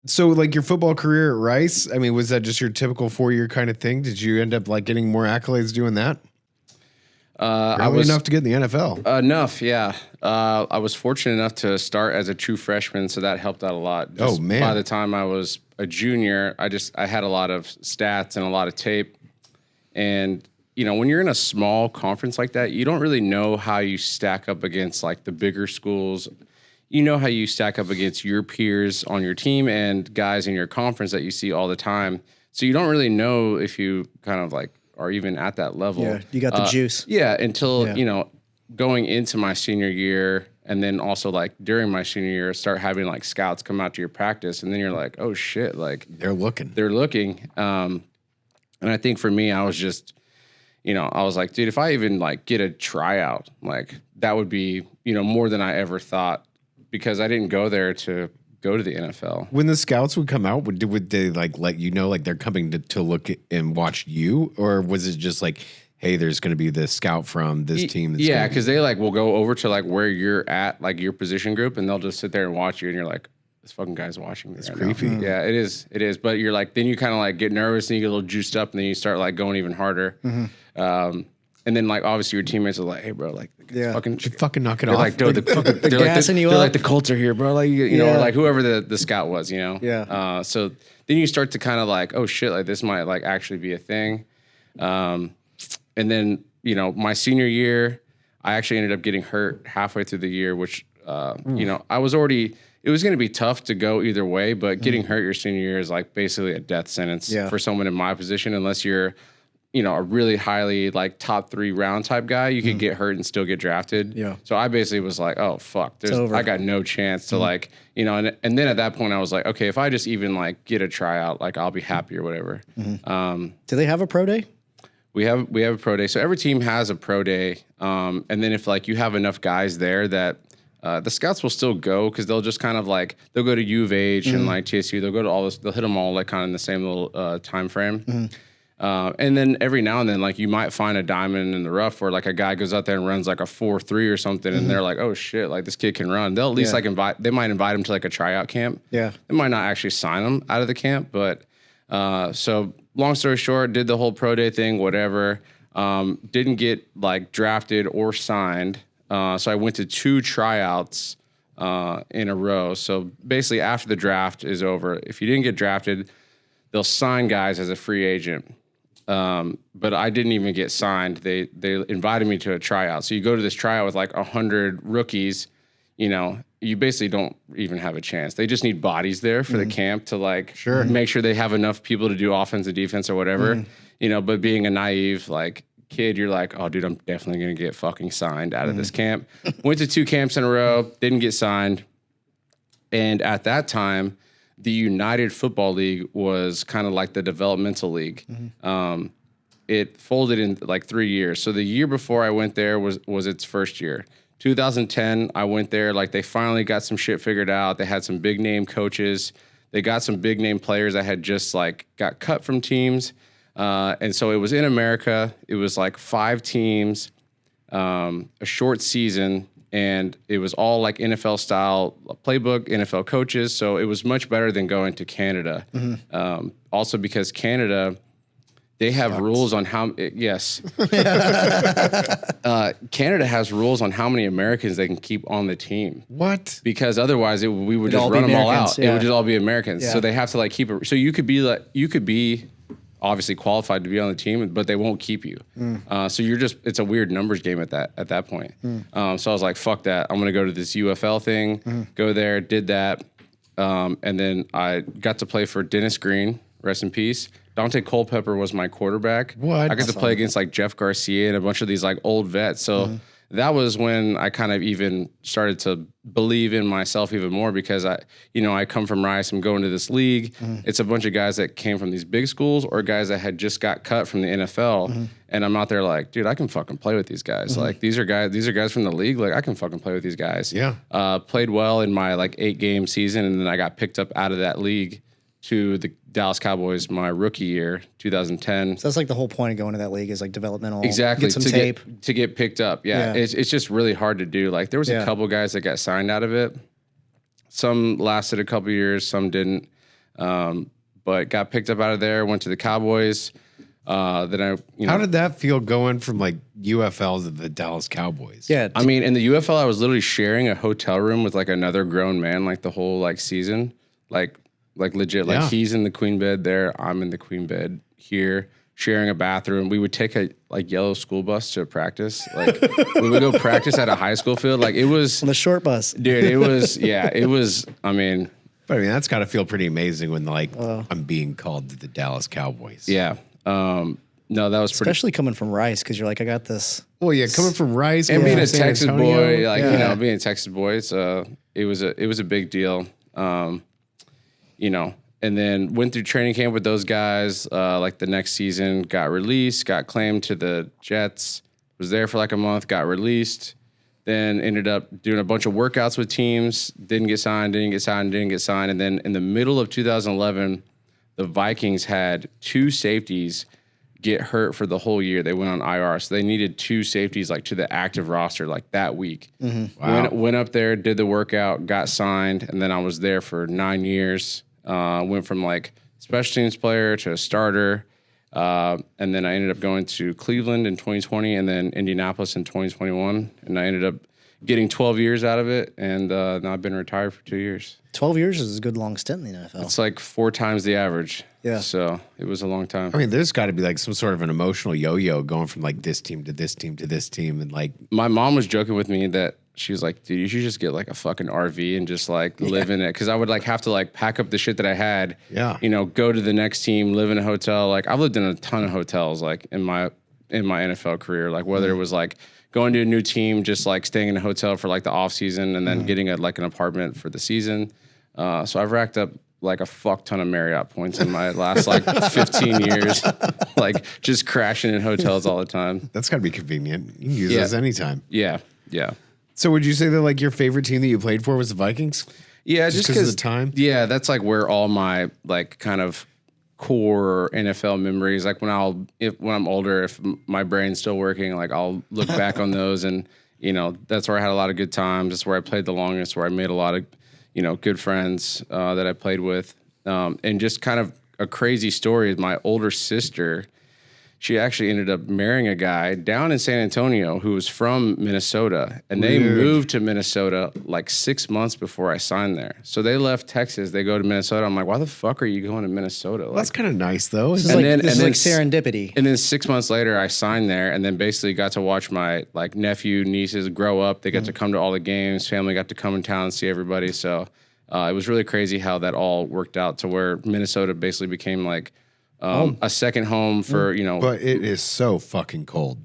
So like your football career at Rice, I mean, was that just your typical 4-year kind of thing? Did you end up like getting more accolades doing that? I was enough to get in the NFL. Enough, yeah. I was fortunate enough to start as a true freshman, so that helped out a lot. Oh, man. By the time I was a junior, I had a lot of stats and a lot of tape. And, you know, when you're in a small conference like that, you don't really know how you stack up against like the bigger schools. You know how you stack up against your peers on your team and guys in your conference that you see all the time. So you don't really know if you kind of like are even at that level. Yeah, you got the juice. Yeah, until, you know, going into my senior year and then also like during my senior year, start having like scouts come out to your practice and then you're like, oh shit, like They're looking. And I think for me, I was just, you know, I was like, dude, if I even like get a tryout, like that would be, you know, more than I ever thought because I didn't go there to go to the NFL. When the scouts would come out, would they like let you know like they're coming to look and watch you, or was it just like, hey, there's going to be the scout from this team? That's yeah, because they like will go over to like where you're at, like your position group, and they'll just sit there and watch you, and you're like, this fucking guy's watching me. It's creepy. Now. Yeah, it is. It is. But you're like, then you kind of like get nervous and you get a little juiced up, and then you start like going even harder. And then like obviously your teammates are like, hey, bro, like fucking knock it they're off. like, they're gassing you they're up. like the Colts are here, bro. Like you know, or like whoever the scout was, you know. Yeah. So then you start to kind of like, oh shit, like this might like actually be a thing. And then you know, my senior year, I actually ended up getting hurt halfway through the year, which you know, I was already. It was going to be tough to go either way, but getting hurt your senior year is like basically a death sentence for someone in my position, unless you're, you know, a really highly like top 3 round type guy. You could get hurt and still get drafted. Yeah. So I basically was like, oh fuck, I got no chance to like, you know, and then at that point I was like, okay, if I just even like get a tryout, like I'll be happy or whatever. Do they have a pro day? We have a pro day. So every team has a pro day. And then if like you have enough guys there that the scouts will still go because they'll just kind of like they'll go to U of H and like TSU. They'll go to all this. They'll hit them all like kind of in the same little time frame. And then every now and then, like you might find a diamond in the rough where like a guy goes out there and runs like a 4.3 or something, and they're like, oh shit, like this kid can run. They'll at least like invite. They might invite him to like a tryout camp. Yeah, they might not actually sign him out of the camp, but so long story short, did the whole pro day thing, whatever. Didn't get like drafted or signed. So I went to 2 tryouts in a row. So basically after the draft is over, if you didn't get drafted, they'll sign guys as a free agent. But I didn't even get signed. They invited me to a tryout. So you go to this tryout with like 100 rookies, you know, you basically don't even have a chance. They just need bodies there for the camp to like make sure they have enough people to do offense and defense or whatever, you know, but being a naive, like, kid, you're like, oh, dude, I'm definitely going to get fucking signed out of this camp. Went to 2 camps in a row, didn't get signed. And at that time, the United Football League was kind of like the developmental league. It folded in like 3 years. So the year before I went there was its first year. 2010, I went there, like they finally got some shit figured out. They had some big name coaches. They got some big name players that had just like got cut from teams. And so it was in America. It was like 5 teams, a short season, and it was all like NFL style playbook, NFL coaches. So it was much better than going to Canada. Also because Canada, they have rules on how, Canada has rules on how many Americans they can keep on the team. What? Because otherwise we would just run them all out. Yeah. It would just all be Americans. Yeah. So they have to like keep it. So you could be obviously qualified to be on the team, but they won't keep you. So it's a weird numbers game at that point. So I was like, fuck that. I'm going to go to this UFL thing, go there, did that. And then I got to play for Dennis Green, rest in peace. Dante Culpepper was my quarterback. What? I got to play against like Jeff Garcia and a bunch of these like old vets. So that was when I kind of even started to believe in myself even more because I come from Rice. I'm going to this league. It's a bunch of guys that came from these big schools or guys that had just got cut from the NFL. And I'm out there like, dude, I can fucking play with these guys. Like these are guys from the league. Like I can fucking play with these guys. Yeah. Played well in my like 8-game season. And then I got picked up out of that league to the Dallas Cowboys my rookie year, 2010. So that's like the whole point of going to that league is like developmental. Exactly. Get some tape. To get picked up. Yeah. It's just really hard to do. Like there was a couple guys that got signed out of it. Some lasted a couple years, some didn't. But got picked up out of there, went to the Cowboys. Then How did that feel going from like UFL to the Dallas Cowboys? Yeah. I mean, in the UFL, I was literally sharing a hotel room with like another grown man, like the whole like season, like legit. Like he's in the queen bed there, I'm in the queen bed here, sharing a bathroom. We would take a like yellow school bus to practice. Like we would go practice at a high school field. Like it was on the short bus. dude. It was it was. I mean, But I mean, that's got to feel pretty amazing when like I'm being called to the Dallas Cowboys. yeah. No, that was pretty. Especially coming from Rice, because you're like, I got this. Well, yeah, coming from Rice And being a San Texas Antonio, boy, like you know, being a Texas boy, it was a big deal. You know, and then went through training camp with those guys. Like the next season, got released, got claimed to the Jets. Was there for like a month, got released. Then ended up doing a bunch of workouts with teams. Didn't get signed. And then in the middle of 2011, the Vikings had 2 safeties get hurt for the whole year. They went on IR, so they needed 2 safeties like to the active roster like that week. Wow. Went up there, did the workout, got signed, and then I was there for 9 years. Went from like special teams player to a starter, and then I ended up going to Cleveland in 2020, and then Indianapolis in 2021, and I ended up getting 12 years out of it, and now I've been retired for 2 years. 12 years is a good long stint in the NFL. It's like 4 times the average. Yeah. So it was a long time. I mean, there's got to be like some sort of an emotional yo-yo going from like this team to this team to this team, and like My mom was joking with me that she was like, dude, you should just get like a fucking RV and just like live in it. Cause I would like have to like pack up the shit that I had, you know, go to the next team, live in a hotel. Like I've lived in a ton of hotels, like in my NFL career, like whether it was like going to a new team, just like staying in a hotel for like the off season and then getting like an apartment for the season. So I've racked up like a fuck ton of Marriott points in my last like 15 years, like just crashing in hotels all the time. that's got to be convenient. You can use those anytime. Yeah. Yeah. So would you say that like your favorite team that you played for was the Vikings? Yeah, Just 'cause of the time? Yeah, that's like where all my like kind of core NFL memories. Like when I'm older, if my brain's still working, like I'll look back on those, and you know that's where I had a lot of good times. That's where I played the longest. Where I made a lot of good friends that I played with, and just kind of a crazy story. My older sister, she actually ended up marrying a guy down in San Antonio who was from Minnesota, and they moved to Minnesota like 6 months before I signed there. So they left Texas, they go to Minnesota. I'm like, why the fuck are you going to Minnesota? Like, That's kind of nice though. This is Isn't like, it? this is like serendipity. and then 6 months later, I signed there, and then basically got to watch my like nephew, nieces grow up. They got to come to all the games. Family got to come in town and see everybody. So it was really crazy how that all worked out to where Minnesota basically became like a second home for But it is so fucking cold.